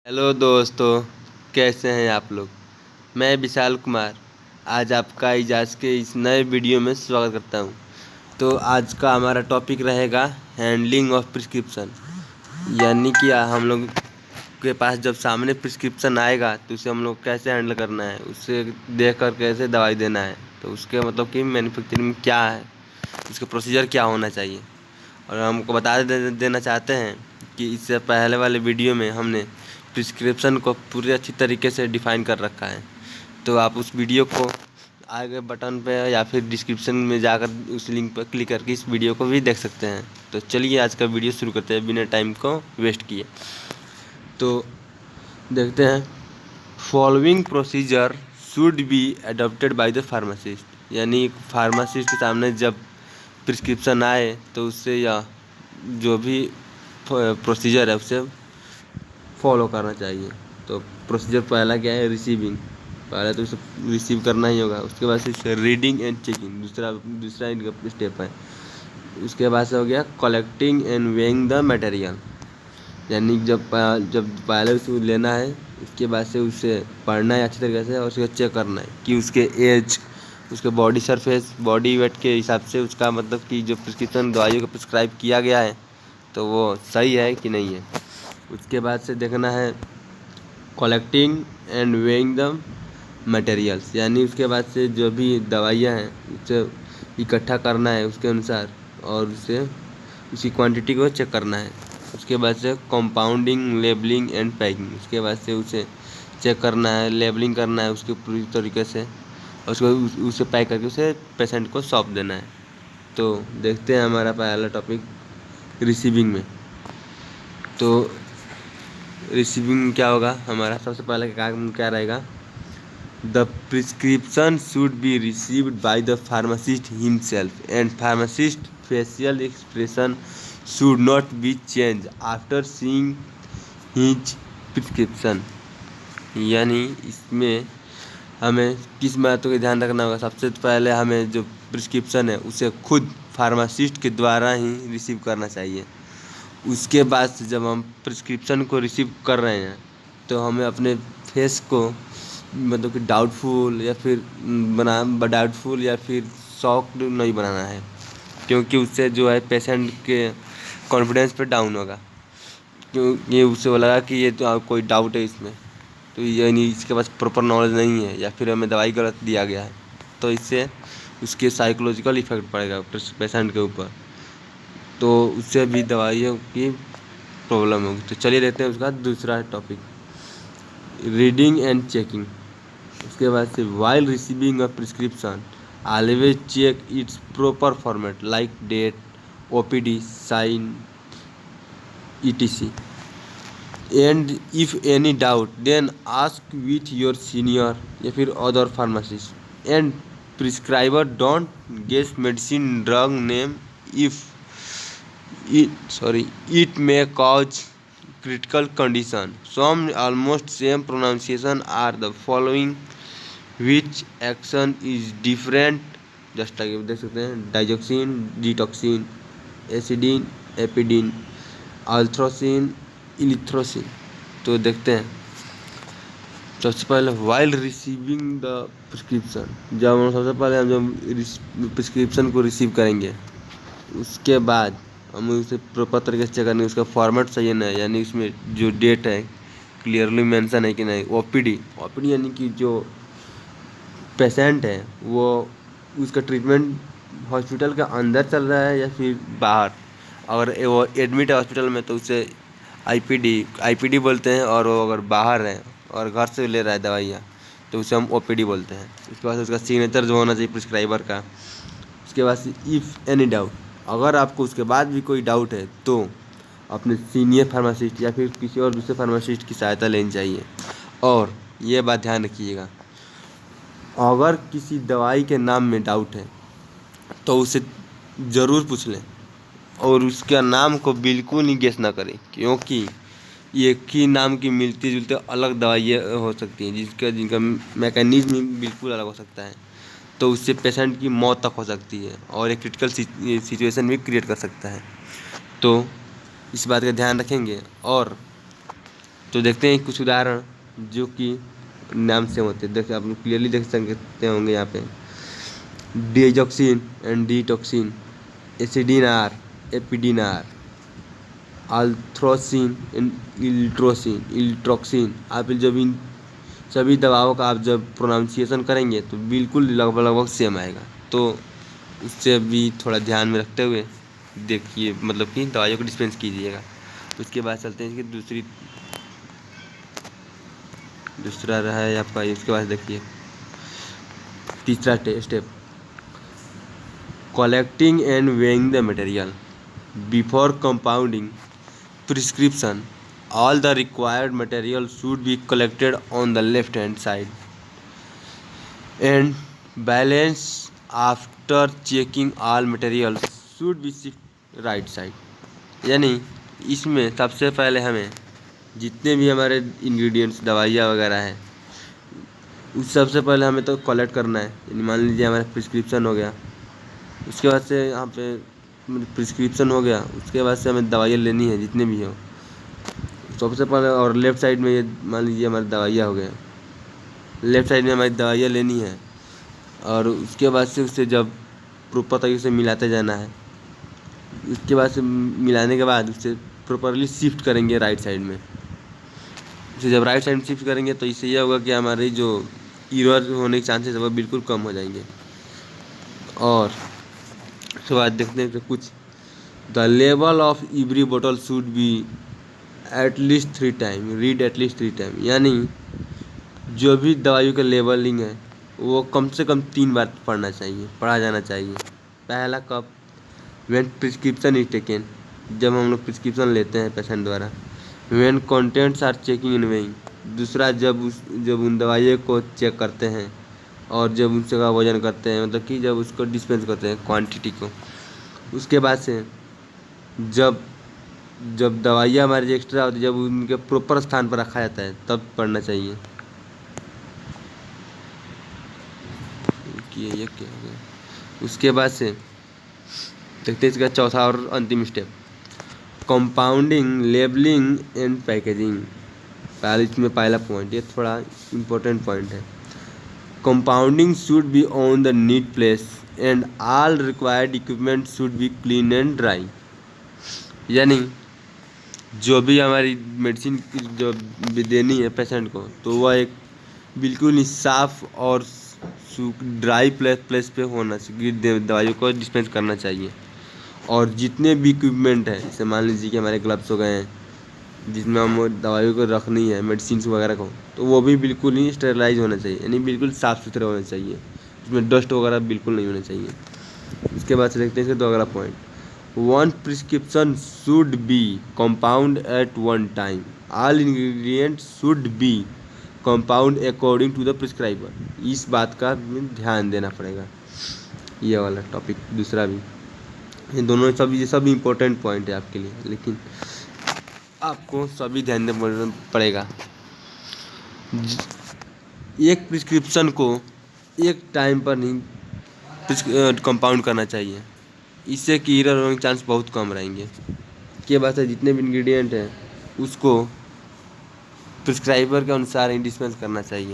Hello दोस्तों, कैसे हैं आप लोग। मैं विशाल कुमार आज आपका इजाज़ के इस नए वीडियो में स्वागत करता हूं। तो आज का हमारा टॉपिक रहेगा हैंडलिंग ऑफ प्रिस्क्रिप्शन। यानी कि हम लोग के पास जब सामने प्रिस्क्रिप्शन आएगा तो उसे हम लोग कैसे हैंडल करना है, उससे देख कर कैसे दवाई देना है। तो उसके मतलब कि मैन्युफैक्चरिंग में क्या है, उसका प्रोसीजर क्या होना चाहिए। और हमको देना चाहते हैं कि इससे पहले वाले वीडियो में हमने प्रिस्क्रिप्शन को पूरे अच्छी तरीके से डिफ़ाइन कर रखा है। तो आप उस वीडियो को आगे बटन पे या फिर डिस्क्रिप्शन में जाकर उस लिंक पर क्लिक करके इस वीडियो को भी देख सकते हैं। तो चलिए आज का वीडियो शुरू करते हैं बिना टाइम को वेस्ट किए। तो देखते हैं, following procedure should be adopted by the pharmacist. यानी फार्मासिस्ट के सामने जब प्रिस्क्रिप्शन आए तो उससे या जो भी प्रोसीजर है उसे फॉलो करना चाहिए। तो प्रोसीजर पहला क्या है, रिसीविंग। पहले तो उसे रिसीव करना ही होगा। उसके बाद से रीडिंग एंड चेकिंग, दूसरा इनका स्टेप है। उसके बाद से हो गया collecting and weighing the material. यानी जब पहले उसे लेना है, उसके बाद से उसे पढ़ना है अच्छी तरीके से और उसको चेक करना है कि उसके एज, उसके बॉडी सरफेस, बॉडी वेट के हिसाब से उसका मतलब कि जो प्रिस्क्रिप्शन दवाइयों का प्रिस्क्राइब किया गया है तो वो सही है कि नहीं है। उसके बाद से देखना है collecting and weighing the materials. यानी उसके बाद से जो भी दवाइयाँ हैं उसे इकट्ठा करना है उसके अनुसार और उसे उसी क्वांटिटी को चेक करना है। उसके बाद से कंपाउंडिंग, लेबलिंग एंड पैकिंग। उसके बाद से उसे चेक करना है, लेबलिंग करना है उसके पूरी तरीके से और उसको उसे पैक करके उसे पेशेंट को सौंप देना है। तो देखते हैं हमारा पहला टॉपिक रिसीविंग में। तो रिसीविंग क्या होगा हमारा, सबसे पहले काम क्या रहेगा, the prescription should be received by the pharmacist himself and pharmacist facial expression should not be change after seeing his prescription. यानी इसमें हमें किस बातों का ध्यान रखना होगा। सबसे पहले हमें जो प्रिस्क्रिप्शन है उसे खुद फार्मासिस्ट के द्वारा ही रिसीव करना चाहिए। उसके बाद से जब हम प्रिस्क्रिप्शन को रिसीव कर रहे हैं तो हमें अपने फेस को मतलब कि डाउटफुल या फिर शॉक्ड नहीं बनाना है, क्योंकि उससे जो है पेशेंट के कॉन्फिडेंस पे डाउन होगा। क्योंकि उससे लगा कि ये तो कोई डाउट है इसमें, तो यानी इसके पास प्रॉपर नॉलेज नहीं है या फिर हमें दवाई गलत दिया गया है, तो इससे उसके साइकोलॉजिकल इफेक्ट पड़ेगा पेशेंट के ऊपर। तो उससे भी दवाइयों की प्रॉब्लम होगी। तो चलिए देखते हैं उसका दूसरा टॉपिक, रीडिंग एंड चेकिंग। उसके बाद से while receiving a prescription always check its proper format like date, OPD, sign, etc. And if any doubt then ask with your senior या फिर other pharmacist and prescriber don't guess medicine drug name if it may cause critical condition. Some almost same pronunciation are the following, which action is different. Just आगे देख सकते हैं, डाइजोक्सिन, डिटॉक्सिन, ascidian, एपिडिन, अल्थ्रोसिन, इलिथ्रोसिन। तो देखते हैं सबसे पहले वाइल रिसीविंग द प्रिस्क्रिप्शन। जब हम सबसे पहले हम जब प्रिस्क्रिप्शन को रिसीव करेंगे उसके बाद हमें उसे प्रॉपर तरीके से चेक करनी है, उसका फॉर्मेट सही है ना, यानी उसमें जो डेट है क्लियरली मेंशन है कि नहीं। ओपीडी यानी कि जो पेशेंट है वो उसका ट्रीटमेंट हॉस्पिटल के अंदर चल रहा है या फिर बाहर। अगर वो एडमिट है हॉस्पिटल में तो उसे आईपीडी बोलते हैं, और वो अगर बाहर है और घर से ले रहा है दवाइयाँ तो उसे हम ओपीडी बोलते हैं। उसके बाद उसका सिग्नेचर जो होना चाहिए प्रिस्क्राइबर का। उसके बाद से इफ़ एनी डाउट, अगर आपको उसके बाद भी कोई डाउट है तो अपने सीनियर फार्मासिस्ट या फिर किसी और दूसरे फार्मासिस्ट की सहायता लेनी चाहिए। और ये बात ध्यान रखिएगा, अगर किसी दवाई के नाम में डाउट है तो उसे ज़रूर पूछ लें और उसका नाम को बिल्कुल नहीं गेस ना करें, क्योंकि एक ही नाम की मिलती जुलती अलग दवाइयाँ हो सकती हैं जिनका मैकेनिज्म बिल्कुल अलग हो सकता है। तो उससे पेशेंट की मौत तक हो सकती है और एक क्रिटिकल सिचुएशन भी क्रिएट कर सकता है। तो इस बात का ध्यान रखेंगे और तो देखते हैं कुछ उदाहरण जो कि नाम से होते हैं। देखिए आप क्लियरली देख सकते होंगे यहाँ पे डिजॉक्सिन एंड डिटॉक्सिन, एसिडिनार, एपिडिनार, अल्थ्रोसिन एंड इल्ट्रोक्सिन। आप जब इन सभी दवाओं का आप जब प्रोनाउंसिएशन करेंगे तो बिल्कुल लगभग लगभग सेम आएगा। तो उससे भी थोड़ा ध्यान में रखते हुए देखिए, मतलब कि दवाइयों को डिस्पेंस कीजिएगा। उसके बाद चलते हैं इसकी दूसरा रहा है आपका। इसके बाद देखिए तीसरा step, collecting and weighing the material before compounding prescription. All the required material should be collected on the left hand side and balanced after checking all materials should be shift right side। यानी इसमें सबसे पहले हमें जितने भी हमारे ingredients दवाइयाँ वगैरह हैं उस सबसे पहले हमें तो कलेक्ट करना है। यानी मान लीजिए हमारा प्रिस्क्रिप्शन हो गया, उसके बाद से यहाँ पे प्रिस्क्रिप्शन हो गया, उसके बाद से हमें दवाइयाँ लेनी है जितने भी हो सबसे पहले। और लेफ़्ट साइड में ये मान लीजिए हमारी दवाइयाँ हो गए, लेफ़्ट साइड में हमारी दवाइयाँ लेनी है और उसके बाद से उसे जब प्रॉपर तरीके से मिलाते जाना है। उसके बाद से मिलाने के बाद उसे प्रॉपरली शिफ्ट करेंगे राइट साइड में। उसे जब राइट साइड में शिफ्ट करेंगे तो इससे यह होगा कि हमारी जो एरर होने के चांसेस है वो बिल्कुल कम हो जाएंगे। और उसके बाद देखते हैं कि कुछ द लेवल ऑफ एवरी बोतल should be at least 3 time, read at least 3 time. यानी जो भी दवाइयों का लेबलिंग है वो कम से कम 3 बार पढ़ा जाना चाहिए। पहला कब, व्हेन प्रिस्क्रिप्शन इज टेकन, जब हम लोग प्रिस्क्रिप्शन लेते हैं पेशेंट द्वारा। When contents are checking in weighing, दूसरा जब उन दवाइयों को चेक करते हैं और जब उसका वजन करते हैं, मतलब कि जब उसको डिस्पेंस करते हैं क्वांटिटी को। उसके बाद से जब दवाइयाँ हमारी एक्स्ट्रा होती है, जब उनके प्रॉपर स्थान पर रखा जाता है तब पढ़ना चाहिए। कि ये क्या हो गया। उसके बाद से देखते हैं इसका चौथा और अंतिम step, compounding, labelling and packaging. पहले इसमें पहला पॉइंट, ये थोड़ा इम्पोर्टेंट पॉइंट है। Compounding should be on the neat place and all required equipment should be clean and dry. यानी जो भी हमारी मेडिसिन जो भी देनी है पेशेंट को, तो वह एक बिल्कुल ही साफ़ और ड्राई प्लेस पे होना चाहिए, दवाइयों को डिस्पेंस करना चाहिए। और जितने भी इक्विपमेंट हैं, जैसे मान लीजिए कि हमारे ग्लव्स हो गए हैं जिसमें हम दवाइयों को रखनी है, मेडिसिन वगैरह को, तो वो भी बिल्कुल ही स्टेरलाइज होना चाहिए, यानी बिल्कुल साफ़ सुथरे होने चाहिए, उसमें डस्ट वगैरह बिल्कुल नहीं होना चाहिए। उसके बाद से देखते हैं इसका अगला point, one prescription should be compound at one time, all ingredients should be compound according to the prescriber. इस बात का ध्यान देना पड़ेगा। ये वाला टॉपिक दूसरा भी, ये दोनों ये सब इम्पोर्टेंट पॉइंट है आपके लिए, लेकिन आपको सभी ध्यान देना पड़ेगा। एक प्रिस्क्रिप्शन को एक टाइम पर नहीं कंपाउंड करना चाहिए, इससे कि एरर होने के चांस बहुत कम रहेंगे। के बाद जितने भी इंग्रेडिएंट हैं उसको प्रिस्क्राइबर के अनुसार ही डिस्पेंस करना चाहिए।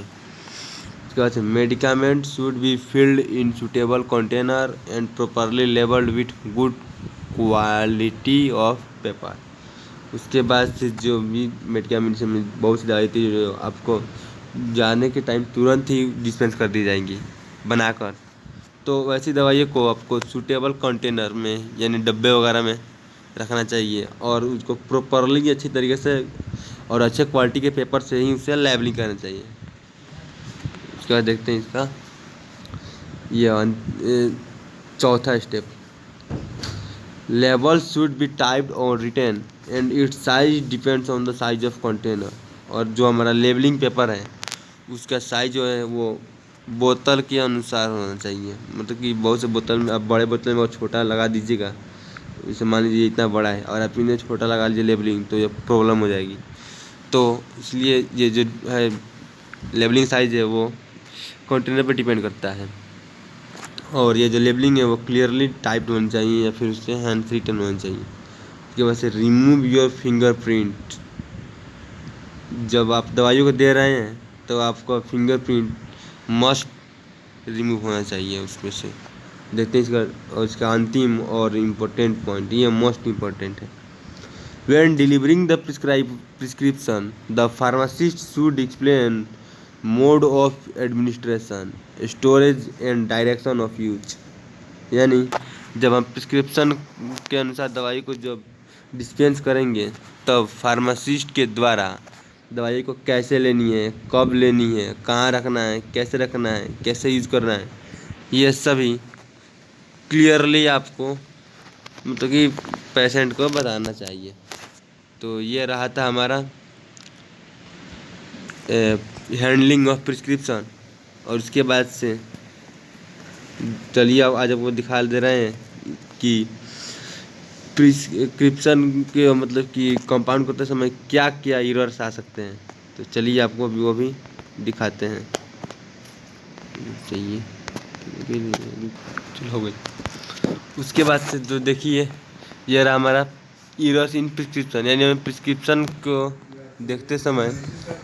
उसके बाद medicament should be filled in suitable container and properly labelled with good quality of paper. उसके बाद से जो भी मेडिकामेंट में बहुत सी दवाई थी जो आपको जाने के टाइम तुरंत ही डिस्पेंस कर दी जाएंगी बनाकर, तो वैसी दवाइयों को आपको सूटेबल कंटेनर में यानी डब्बे वगैरह में रखना चाहिए और उसको प्रॉपरली अच्छी तरीके से और अच्छे क्वालिटी के पेपर से ही उसे लेबलिंग करना चाहिए। उसके बाद देखते हैं इसका ये चौथा step, label should be typed और written and its size depends on the size of container. और जो हमारा लेबलिंग पेपर है उसका साइज जो है वो बोतल के अनुसार होना चाहिए, मतलब कि बहुत से बोतल में, आप बड़े बोतल में बहुत छोटा लगा दीजिएगा, जैसे मान लीजिए इतना बड़ा है और आप इन्हें छोटा लगा लीजिए लेबलिंग, तो ये प्रॉब्लम हो जाएगी। तो इसलिए ये जो है लेबलिंग साइज़ है वो कंटेनर पर डिपेंड करता है। और ये जो लेबलिंग है वो क्लियरली टाइप्ड होनी चाहिए या फिर उससे हैंड रिटन होना चाहिए। उसके बाद से रिमूव योर फिंगरप्रिंट जब आप दवाइयों को दे रहे हैं तो आपका फिंगरप्रिंट मस्ट रिमूव होना चाहिए उसमें से। देखते हैं इसका, और इसका अंतिम और इम्पोर्टेंट पॉइंट, ये मोस्ट इम्पोर्टेंट है। When delivering the prescription, the pharmacist should explain mode of administration, storage and direction of use। यानी जब हम प्रिस्क्रिप्शन के अनुसार दवाई को जब डिस्पेंस करेंगे तब फार्मासिस्ट के द्वारा दवाई को कैसे लेनी है, कब लेनी है, कहाँ रखना है, कैसे यूज़ करना है, ये सभी क्लियरली आपको मतलब कि पेशेंट को बताना चाहिए। तो ये रहा था हमारा हैंडलिंग ऑफ प्रिस्क्रिप्शन। और उसके बाद से चलिए अब आज आपको दिखा दे रहे हैं कि प्रिस्क्रिप्शन के मतलब कि कंपाउंड करते समय क्या क्या एरर्स आ सकते हैं। तो चलिए आपको भी वो भी दिखाते हैं। चाहिए चलो हो गई। उसके बाद से तो देखिए ये रहा हमारा एरर्स इन प्रिस्क्रिप्शन, यानी हमें प्रिस्क्रिप्शन को देखते समय,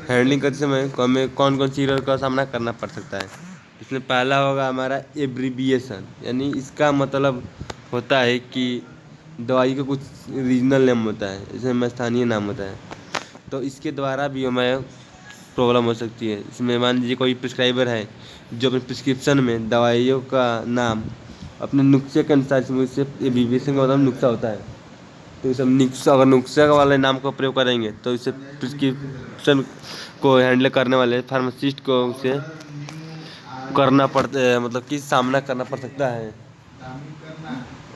हैंडलिंग करते समय हमें कौन कौन सी एरर का सामना करना पड़ सकता है। इसमें पहला होगा हमारा एब्रीविएशन, यानी इसका मतलब होता है कि दवाई का कुछ रीजनल नेम होता है, इसमें स्थानीय नाम होता है, तो इसके द्वारा भी हमें प्रॉब्लम हो सकती है। इसमें मान लीजिए कोई प्रिस्क्राइबर है जो अपने प्रिस्क्रिप्शन में दवाइयों का नाम अपने नुस्खे के अनुसार, इसमें इससे एब्रीविएशन का मतलब नुस्खा होता है, तो इस नुस्खा अगर नुस्खे वाले नाम का प्रयोग करेंगे तो इससे प्रिस्क्रिप्शन को हैंडल करने वाले फार्मासिस्ट को उसे करना पड़ता है, मतलब कि सामना करना पड़ सकता है,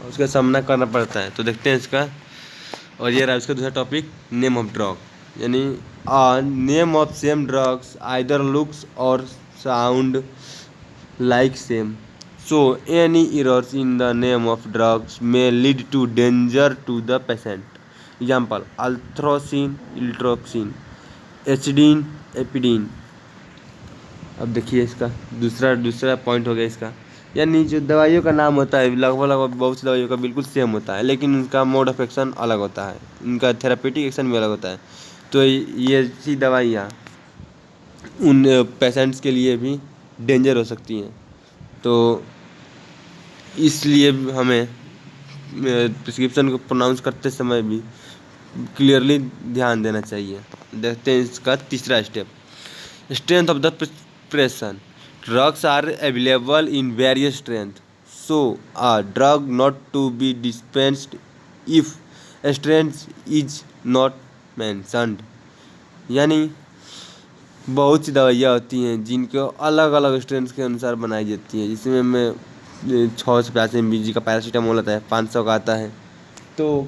उसका सामना करना पड़ता है। तो देखते हैं इसका। और ये रहा उसका दूसरा टॉपिक, नेम ऑफ ड्रग, यानी name of same drugs either looks और sound like same, so any errors in the name of drugs may lead to danger to the patient। Example, althrocin, iltroxin, एचिडीन, एपिडीन। अब देखिए इसका दूसरा point हो गया इसका, यानी जो दवाइयों का नाम होता है लगभग बहुत सी दवाइयों का बिल्कुल सेम होता है, लेकिन उनका मोड ऑफ एक्शन अलग होता है, उनका थेरापेटिक एक्शन भी अलग होता है। तो ये सी दवाइयाँ उन पेशेंट्स के लिए भी डेंजर हो सकती हैं। तो इसलिए हमें प्रिस्क्रिप्शन को प्रोनाउंस करते समय भी क्लियरली ध्यान देना चाहिए। देखते हैं इसका तीसरा step, strength of the preparation. Drugs are available in various strength, so a drug not to be dispensed if strength is not mentioned. यानी बहुत सी दवाइयाँ होती हैं जिनको अलग अलग स्ट्रेंथ के अनुसार बनाई जाती है, जिसमें मैं 650 mg का पैरासीटामोल आता है, 500 का आता है। तो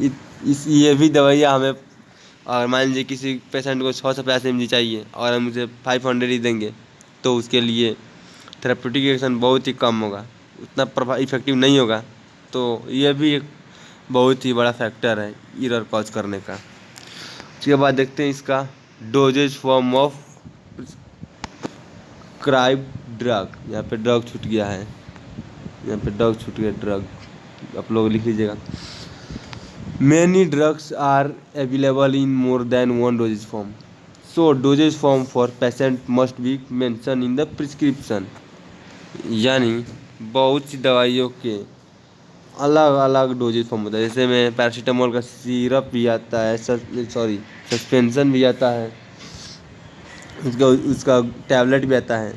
ये भी दवाइयाँ हमें, और मान लीजिए किसी पेशेंट को 650 mg चाहिए और हम उसे 500 ही देंगे तो उसके लिए थेराप्यूटिक एक्शन बहुत ही कम होगा, उतना इफेक्टिव नहीं होगा। तो ये भी एक बहुत ही बड़ा फैक्टर है एरर कॉज करने का। उसके बाद देखते हैं इसका doses form of prescribe drug. यहाँ पे ड्रग छूट गया है, यहाँ पे ड्रग आप लोग लिख लीजिएगा। Many drugs are available in more than one dosage form, so dosage form for patient must be mention in the prescription. यानी बहुत सी दवाइयों के अलग अलग डोजेज फॉर्म होता है, जैसे में पैरासीटामोल का सिरप भी आता है, सस्पेंशन भी आता है, उसका टैबलेट भी आता है।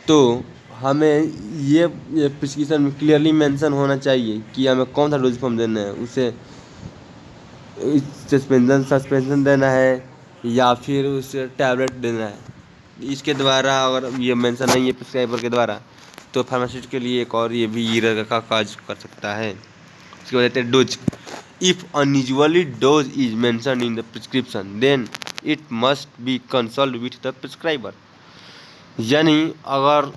तो हमें ये प्रिस्क्रिप्शन में क्लियरली मेंशन होना चाहिए कि हमें कौन सा डोज फॉर्म देना है, उसे सस्पेंशन देना है या फिर उसे टैबलेट देना है। इसके द्वारा अगर ये मेंशन नहीं है प्रिस्क्राइबर के द्वारा तो फार्मासिस्ट के लिए एक और ये भी एरर का काज कर सकता है। इसके बाद dose, if unusually dose is mentioned in the prescription then it must be consult with the prescriber. यानी अगर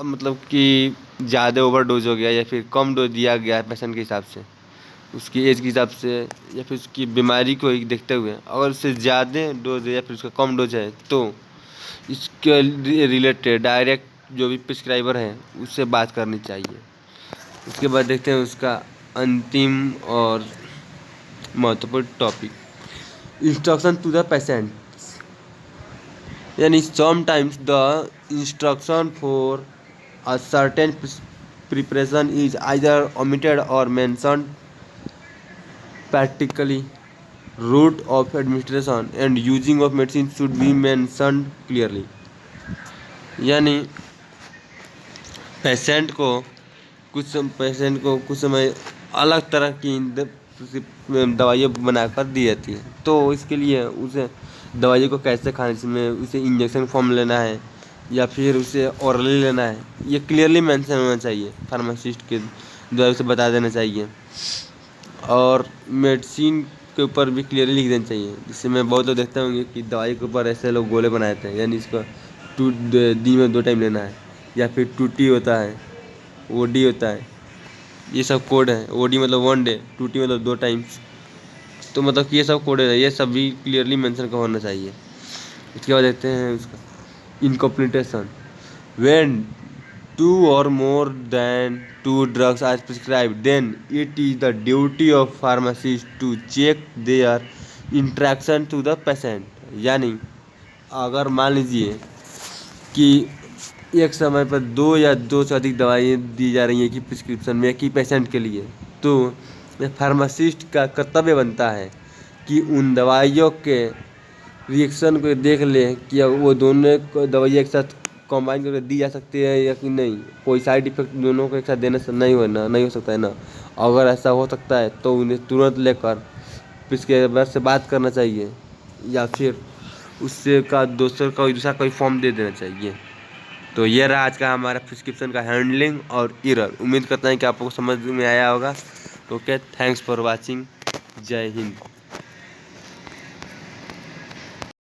मतलब कि ज़्यादा ओवरडोज हो गया या फिर कम डोज दिया गया है पेशेंट के हिसाब से, उसकी एज के हिसाब से या फिर उसकी बीमारी को देखते हुए, अगर उससे ज़्यादा डोज है या फिर उसका कम डोज है तो इसके रिलेटेड डायरेक्ट जो भी प्रिस्क्राइबर है उससे बात करनी चाहिए। उसके बाद देखते हैं उसका अंतिम और महत्वपूर्ण topic, instruction to the patient. यानी sometimes the instruction for a certain preparation is either omitted और mentioned practically. Route of administration and using of medicine should be mentioned clearly. यानी पेशेंट को कुछ समय अलग तरह की दवाइयाँ बनाकर दी जाती है, तो इसके लिए उसे दवाइयों को कैसे खाना, जिसमें उसे इंजेक्शन फॉर्म लेना है या फिर उसे ओरली लेना है, ये क्लियरली मेंशन होना चाहिए, फार्मासिस्ट के द्वारा उसे बता देना चाहिए। और मेडिसिन के ऊपर भी क्लियरली लिख देना चाहिए, जिससे मैं बहुत लोग देखते होंगे कि दवाई के ऊपर ऐसे लोग गोले बनाए थे, यानी इसको दिन में 2 टाइम लेना है, या फिर टूटी होता है, ओडी होता है, ये सब कोड है। ओडी मतलब 1 डे, टूटी मतलब 2 टाइम्स, तो मतलब कि ये सब कोड है, ये सब भी क्लियरली मेंशन का होना चाहिए। इसके बाद देखते हैं उसका incompletion. When 2 or more than 2 drugs are prescribed, then it is the duty of pharmacist to check their interaction to the patient। यानी अगर मान लीजिए कि एक समय पर 2 या 2 से अधिक दवाइयाँ दी जा रही हैं कि प्रिस्क्रिप्शन में कि पेशेंट के लिए, तो फार्मासिस्ट का कर्तव्य बनता है कि उन दवाइयों के रिएक्शन को देख ले कि वो दोनों दवाइयाँ एक साथ कंबाइन करके दी जा सकती है या कि नहीं, कोई साइड इफेक्ट दोनों को एक साथ देने से नहीं हो सकता है ना। अगर ऐसा हो सकता है तो उन्हें तुरंत लेकर प्रिस्क्राइबर से बात करना चाहिए, या फिर उससे का दूसरा कोई फॉर्म दे देना चाहिए। तो ये रहा आज का हमारा प्रिस्क्रिप्शन का हैंडलिंग और एरर। उम्मीद करता है कि आपको समझ में आया होगा। Okay, thanks for watching. जय हिंद।